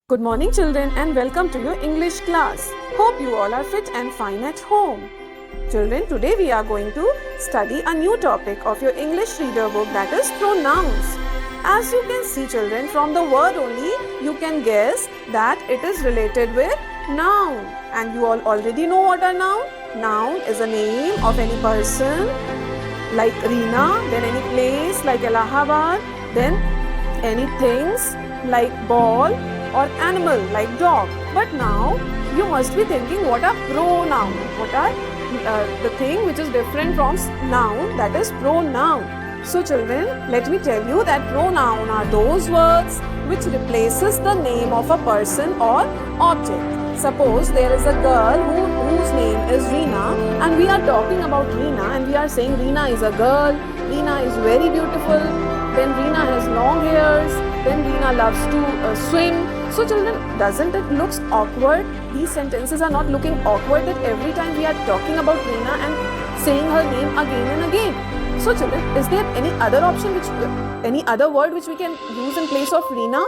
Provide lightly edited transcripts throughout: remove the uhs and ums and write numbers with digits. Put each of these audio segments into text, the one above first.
Good morning, children, and welcome to your English class. Hope you all are fit and fine at home. Children, today we are going to study a new topic of your English reader book, that is pronouns. As you can see, children, from the word only, you can guess that it is related with noun. And you all already know what a noun? Noun is a name of any person like Reena, then any place like Allahabad, then any things like ball, or animal like dog. But now you must be thinking, what are pronoun? What are the thing which is different from noun, that is pronoun. So children, let me tell you that pronoun are those words which replaces the name of a person or object. Suppose there is a girl whose name is Reena, and we are talking about Reena, and we are saying Reena is a girl, Reena is very beautiful, then Reena has long hairs, then Reena loves to swim. So children, doesn't it look awkward? These sentences are not looking awkward that every time we are talking about Reena and saying her name again and again. So children, is there any other option any other word which we can use in place of Reena?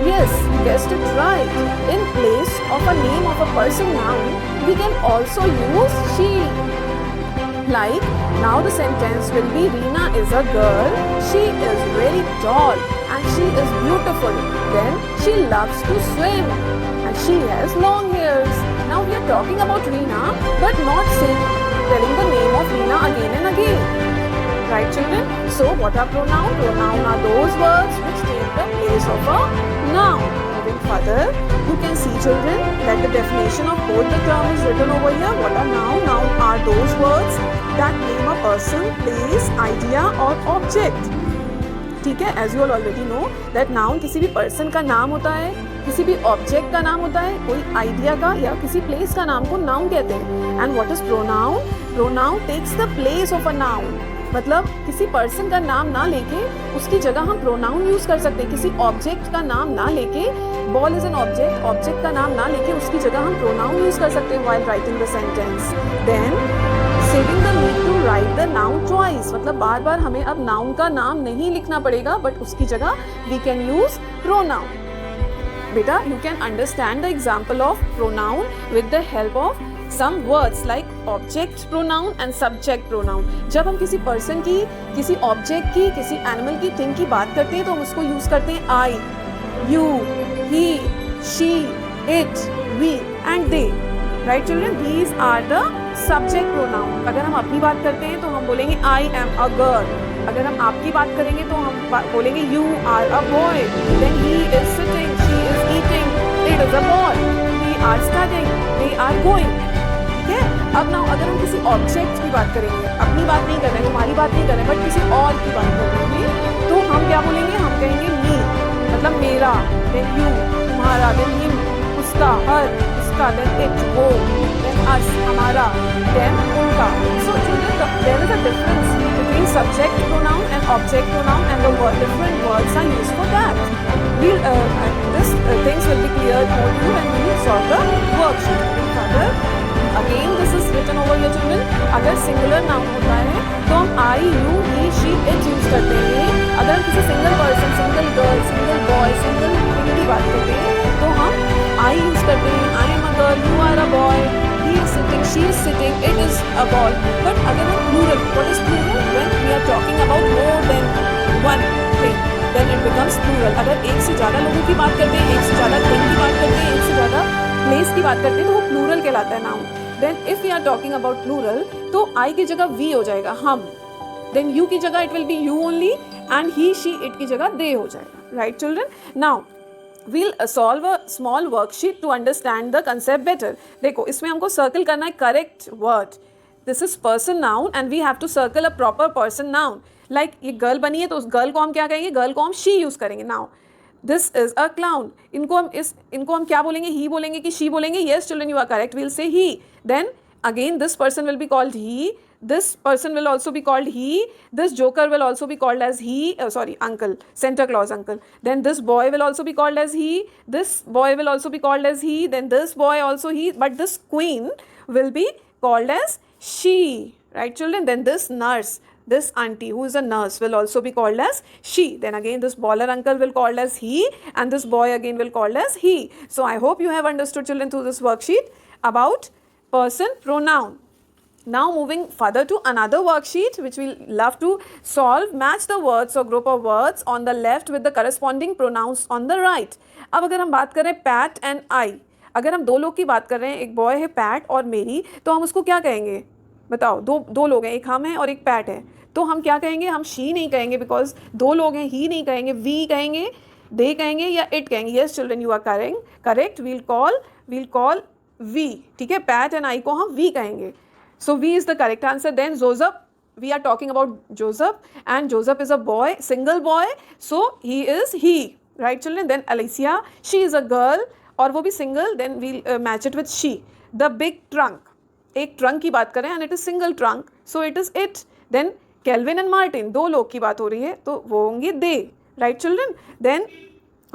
Yes, you guessed it right. In place of a name of a person noun, we can also use she. Like, now the sentence will be Reena is a girl, she is very tall and she is beautiful. Then she loves to swim and she has long hairs. Now we are talking about Reena but not telling the name of Reena again and again. Right children? So what are pronoun? Pronoun are those words which take the place of a noun. Moving further, you can see children that the definition of both the term is written over here. What are noun? Noun are those words that name a person, place, idea or object. ठीक है, as you all already know that noun किसी भी person का नाम होता है, किसी भी ऑब्जेक्ट का नाम होता है, कोई आइडिया का या किसी प्लेस का नाम को नाउन कहते हैं. And what is pronoun? Pronoun takes the place of a noun. मतलब किसी पर्सन का नाम ना लेके उसकी जगह हम प्रोनाउन यूज कर सकते हैं. किसी ऑब्जेक्ट का नाम ना लेके, ball is an object, object का नाम ना लेके उसकी जगह हम प्रोनाउन यूज कर सकते हैं while writing the sentence. Then saving the need to write the noun twice. मतलब बार बार हमें अब नाउन का नाम नहीं लिखना पड़ेगा, बट उसकी जगह वी कैन यूज प्रोनाउन. बेटा, you can understand the example of pronoun with the help of some words like object pronoun and subject pronoun. जब हम किसी person की, किसी object की, किसी animal की, thing की बात करते हैं तो हम उसको use करते हैं I, you, he, she, it, we and they. Right children? These are the subject pronoun. अगर हम अपनी बात करते हैं तो हम बोलेंगे I am a girl. अगर हम आपकी बात करेंगे तो हम बोलेंगे you are a boy. Then he is sitting, she is eating, it is a ball, we are studying, they are going. अब ना अगर हम किसी ऑब्जेक्ट की बात करेंगे, अपनी बात नहीं कर रहे, तुम्हारी बात नहीं कर रहे, बट किसी और की बात कर रहे हैं, तो हम क्या बोलेंगे? हम कहेंगे मी, मतलब मेरा, देन यू, तुम्हारा, देन हिम, उसका, हर, उसका, देन इट, वो, देन अस, हमारा, देन उनका. So there is a difference between subject pronoun and object pronoun, and the different words are used for that. This things will be clear for you when we solve the worksheet. Further, again this is written over here children. अगर singular noun होता है तो हम I, you, he, she, it use करते हैं. अगर हम किसी single person, single girl, single boy, single thing की बात करते हैं तो हम आई यूज करते हैं. I am a girl, you are a boy, he is sitting, she is sitting, it is a ball. But अगर हम plural, what is plural? When we are talking about more than one thing, then it becomes plural. अगर एक से ज़्यादा लोगों की बात करते हैं, एक से ज़्यादा thing की बात करते हैं, एक से ज़्यादा place की बात करते हैं, तो वो plural कहलाता है noun. Then if we are talking about plural, तो I की जगह we हो जाएगा, हम. Then you की जगह it will be you only, and he, she, it की जगह they हो जाएगा. Right children? Now we'll solve a small worksheet to understand the concept better. देखो, इसमें हमको circle करना है correct word. This is person noun and we have to circle a proper person noun. Like ये girl बनी है तो उस girl को हम क्या कहेंगे? girl को हम she use करेंगे. Now this is a clown. इनको हम क्या बोलेंगे? he बोलेंगे कि she बोलेंगे? Yes children, you are correct. We'll say he. Then again this person will be called he. This person will also be called he. This joker will also be called as he. Uncle, Santa Claus uncle. Then this boy will also be called as he. This boy will also be called as he. Then this boy also he. But this queen will be called as she. Right children? Then this nurse. this auntie who is a nurse will also be called as she. Then again this baller uncle will called as he, and this boy again will called as he. So I hope you have understood, children, through this worksheet about person pronoun. Now moving further to another worksheet which we'll love to solve. Match the words or group of words on the left with the corresponding pronouns on the right. अब अगर हम बात करें PAT and I, अगर हम दो लोग की बात कर रहे हैं, एक बॉय है पैट और मेरी, तो हम उसको क्या कहेंगे बताओ? दो लोग हैं, एक हम हैं और एक पैट है, तो हम क्या कहेंगे? हम शी नहीं कहेंगे बिकॉज दो लोग हैं, ही नहीं कहेंगे, वी कहेंगे, दे कहेंगे या इट कहेंगे. Yes children, you are correct. We'll call we. ठीक है, पैट एंड आई को हम वी कहेंगे. So V is the correct answer. Then Joseph, we are talking about Joseph, and Joseph is a boy, single boy, so he is he, right children? Then Alicia, she is a girl और वो भी single, then we'll match it with she. The big trunk, एक trunk की बात करें and it is single trunk, so it is it. Then Kelvin and Martin, दो लोग की बात हो रही है तो वो होंगे they, right children? Then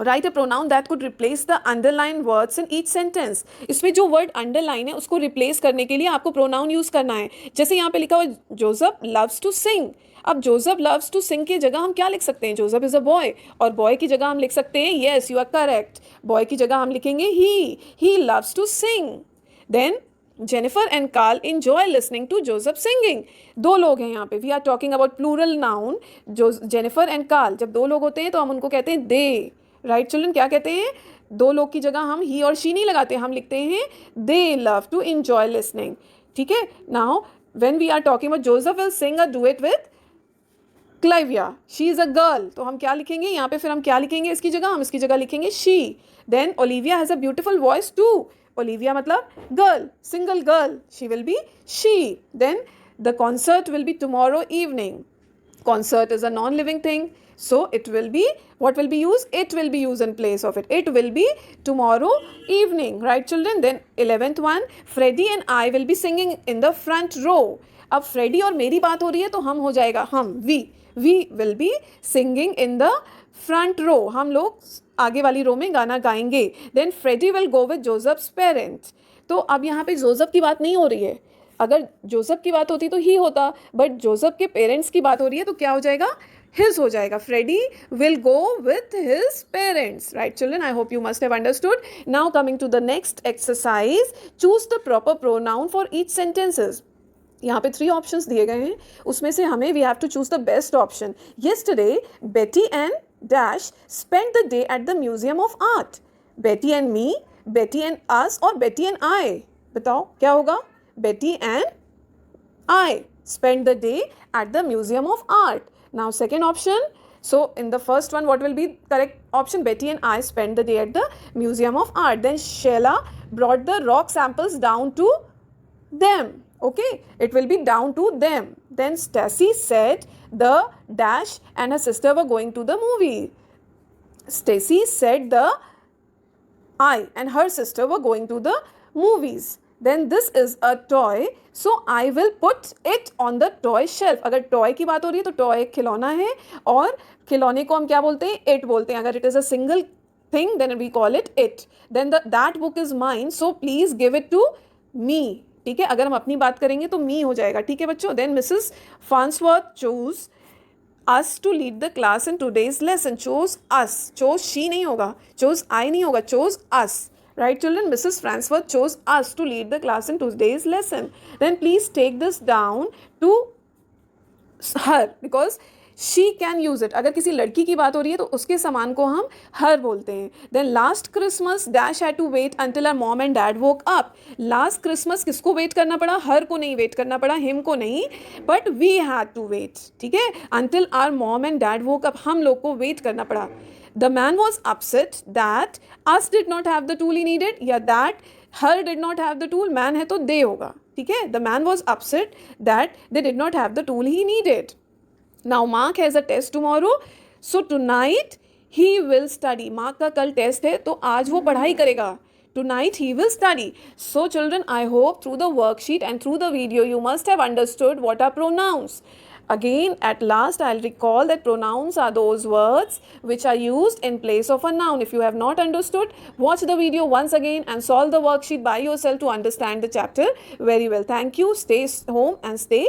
write a pronoun that could replace the underlined words in each sentence. इसमें जो word underline है उसको replace करने के लिए आपको pronoun use करना है. जैसे यहाँ पे लिखा हुआ Joseph loves to sing. अब Joseph loves to sing की जगह हम क्या लिख सकते हैं? Joseph is a boy. और boy की जगह हम लिख सकते हैं, yes you are correct, boy की जगह हम लिखेंगे he loves to sing. Then Jennifer and Carl enjoy listening to Joseph singing. दो लोग हैं यहाँ पे, we are talking about plural noun. Jennifer and Carl, जब दो लोग होते हैं तो हम उनको कहते हैं they. राइट चिल्ड्रन, क्या कहते हैं? दो लोग की जगह हम ही और शी नहीं लगाते, हम लिखते हैं they love to enjoy listening. ठीक है. Now when we are talking about Joseph will sing a duet with Clivia, she is a girl, तो हम क्या लिखेंगे यहाँ पे? फिर हम क्या लिखेंगे इसकी जगह? हम इसकी जगह लिखेंगे she. Then Olivia has a beautiful voice too. Olivia मतलब girl, single girl, she will be she. Then the concert will be tomorrow evening. Concert is a non-living thing, so it will be, what will be used? It will be used in place of it. It will be tomorrow evening, right children? Then 11th one, Freddie and I will be singing in the front row. अब Freddie और मेरी बात हो रही है तो हम हो जाएगा हम, we will be singing in the front row. हम लोग आगे वाली रो में गाना गाएंगे. Then Freddie will go with Joseph's parents. तो अब यहाँ पे जोसेफ की बात नहीं हो रही है. अगर जोसेफ की बात होती तो ही होता, बट जोसेफ के पेरेंट्स की बात हो रही है तो क्या हो जाएगा? हिज हो जाएगा. Freddie will go with his parents. Right children, I hope you must have understood. Now coming to the next exercise, choose the proper pronoun for each sentences. यहाँ पे 3 ऑप्शंस दिए गए हैं, उसमें से हमें we have to choose the best option. Yesterday Betty and Dash spend the day at the museum of art. Betty and me, Betty and अस और बेटी एंड आई. बताओ क्या होगा? Betty and I spent the day at the Museum of Art. Now second option, so in the first one what will be correct option? Betty and I spent the day at the Museum of Art. Then Sheila brought the rock samples down to them. Okay, it will be down to them. Then Stacy said the dash and her sister were going to the movie. Stacy said the I and her sister were going to the movies. Then this is a toy, so I will put it on the toy shelf. अगर toy की बात हो रही है तो toy खिलौना है और खिलौने को हम क्या बोलते हैं? it बोलते हैं. अगर it is a single thing then we call it it. Then that book is mine, so please give it to me. ठीक है, अगर हम अपनी बात करेंगे तो me हो जाएगा. ठीक है बच्चों. Then Mrs. Farnsworth chose us to lead the class in today's lesson. chose us, chose she नहीं होगा, chose I नहीं होगा, chose us. Right children, Mrs. Farnsworth chose us to lead the class in today's lesson. Then please take this down to her because she can use it. अगर किसी लड़की की बात हो रही है तो उसके सामान को हम her बोलते हैं. Then last Christmas Dash had to wait until her mom and dad woke up. Last Christmas किसको wait करना पड़ा? her को नहीं wait करना पड़ा, him को नहीं, but we had to wait. ठीक है, until our mom and dad woke up, हम लोग को wait करना पड़ा. The man was upset that us did not have the tool he needed, या that her did not have the tool. man है तो they होगा. ठीक है, the man was upset that they did not have the tool he needed. Now Mark has a test tomorrow, so tonight he will study. Mark का कल test है तो आज वो पढ़ाई करेगा. Tonight he will study. So children, I hope through the worksheet and through the video you must have understood what are pronouns. Again, at last, I'll recall that pronouns are those words which are used in place of a noun. If you have not understood, watch the video once again and solve the worksheet by yourself to understand the chapter very well. Thank you. Stay home and stay